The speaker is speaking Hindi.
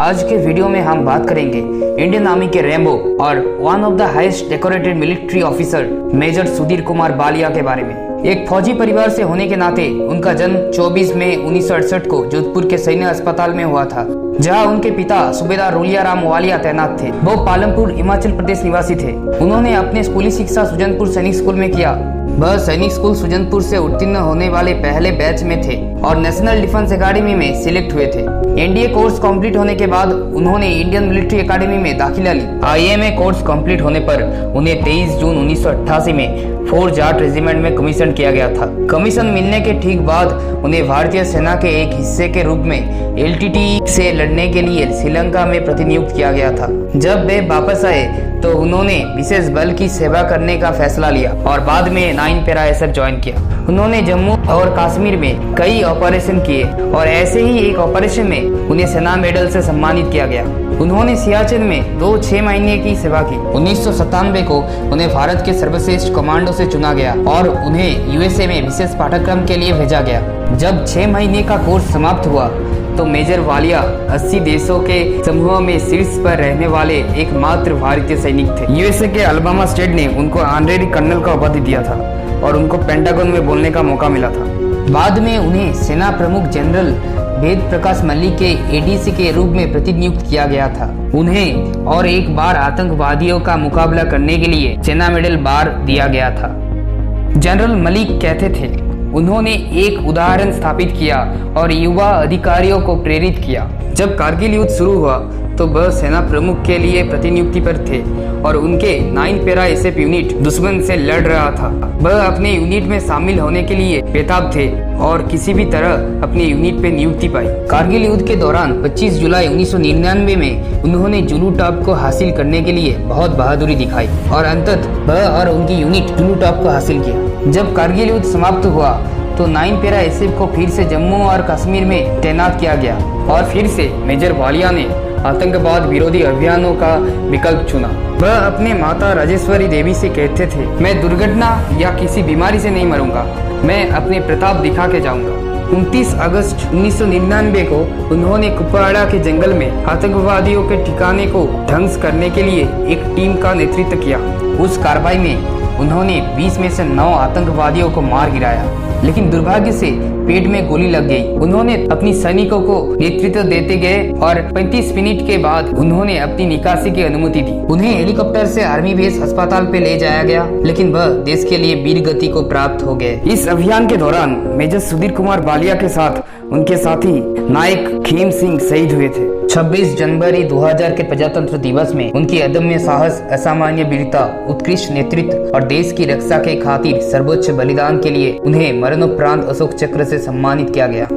आज के वीडियो में हम बात करेंगे इंडियन आर्मी के रैम्बो और one of the highest decorated military officer major Sudhir Kumar Balia के बारे में। एक फौजी परिवार से होने के नाते उनका जन्म 24 मई 1968 को जोधपुर के सैन्य अस्पताल में हुआ था, जहां उनके पिता सूबेदार रोलिया राम वालिया तैनात थे। वो पालमपुर हिमाचल प्रदेश निवासी थे। उन्होंने अपने स्कूली शिक्षा सुजनपुर सैनिक स्कूल में किया। वह सैनिक स्कूल सुजनपुर से उत्तीर्ण होने वाले पहले बैच में थे और नेशनल डिफेंस एकेडमी में सिलेक्ट हुए थे। एनडीए कोर्स कंप्लीट होने के बाद उन्होंने इंडियन मिलिट्री एकेडमी में दाखिला ली। आईएमए कोर्स कंप्लीट होने पर उन्हें 23 जून 1988 में 4 जाट रेजिमेंट में कमीशन किया गया था। कमीशन मिलने के ठीक बाद उन्हें भारतीय सेना के एक हिस्से के रूप में एलटीटी से लड़ने के लिए श्रीलंका में प्रतिनियुक्त किया गया था। जब वे वापस आए तो उन्होंने विशेष बल की सेवा करने का फैसला लिया और बाद में 9 पैरा एसएफ ज्वाइन किया। उन्होंने जम्मू और कश्मीर में कई ऑपरेशन किए और ऐसे ही एक ऑपरेशन में उन्हें सेना मेडल से सम्मानित किया गया। उन्होंने सियाचिन में 6 महीने की सेवा की। 1997 को उन्हें भारत के सर्वश्रेष्ठ कमांडो से चुना गया और उन्हें यूएसए में विशेष पाठ्यक्रम के लिए भेजा गया। जब 6 महीने का कोर्स समाप्त हुआ तो मेजर वालिया 80 देशों के समूह में शीर्ष पर रहने वाले एकमात्र भारतीय सैनिक थे। यूएसए के अलाबामा स्टेट ने उनको ऑनरेरी कर्नल का उपाधि दिया था और उनको पेंटागन में बोलने का मौका मिला था। बाद में उन्हें सेना प्रमुख जनरल वेद प्रकाश मल्लिक के एडीसी के रूप में प्रतिनियुक्त किया गया था। उन्हें और एक बार आतंकवादियों का मुकाबला करने के लिए सेना मेडल बार दिया गया था। जनरल मलिक कहते थे, उन्होंने एक उदाहरण स्थापित किया और युवा अधिकारियों को प्रेरित किया। जब कारगिल युद्ध शुरू हुआ तो वह सेना प्रमुख के लिए प्रतिनियुक्ति पर थे और उनके 9 पैरा एसएफ यूनिट दुश्मन से लड़ रहा था। वह अपने यूनिट में शामिल होने के लिए बेताब थे और किसी भी तरह अपनी यूनिट पे नियुक्ति पाई। कारगिल युद्ध के दौरान 25 जुलाई 1999 में उन्होंने जुलू टॉप को हासिल करने के लिए बहुत बहादुरी दिखाई और अंततः वह और उनकी यूनिट जुलू टॉप को हासिल किया। जब कारगिल युद्ध समाप्त हुआ तो 9 पैरा एसएफ को फिर से जम्मू और कश्मीर में तैनात किया गया और फिर से मेजर वालिया ने आतंकवाद विरोधी अभियानों का विकल्प चुना। वह अपने माता राजेश्वरी देवी से कहते थे, मैं दुर्घटना या किसी बीमारी से नहीं मरूंगा, मैं अपने प्रताप दिखा के जाऊंगा। 29 अगस्त 1999 को उन्होंने कुपवाड़ा के जंगल में आतंकवादियों के ठिकाने को ध्वंस करने के लिए एक टीम का नेतृत्व किया। उस कार्रवाई में उन्होंने 20 में से 9 आतंकवादियों को मार गिराया, लेकिन दुर्भाग्य से पेट में गोली लग गई। उन्होंने अपनी सैनिकों को नेतृत्व देते गए और 35 मिनट के बाद उन्होंने अपनी निकासी की अनुमति दी। उन्हें हेलीकॉप्टर से आर्मी बेस अस्पताल पे ले जाया गया, लेकिन वह देश के लिए वीर गति को प्राप्त हो गए। इस अभियान के दौरान मेजर सुधीर कुमार बालिया के साथ उनके साथी नायक खीम सिंह शहीद हुए थे। 26 जनवरी 2000 के प्रजातंत्र दिवस में उनकी अदम्य साहस, असामान्य वीरता, उत्कृष्ट नेतृत्व और देश की रक्षा के खातिर सर्वोच्च बलिदान के लिए उन्हें मरणोपरांत अशोक चक्र से सम्मानित किया गया।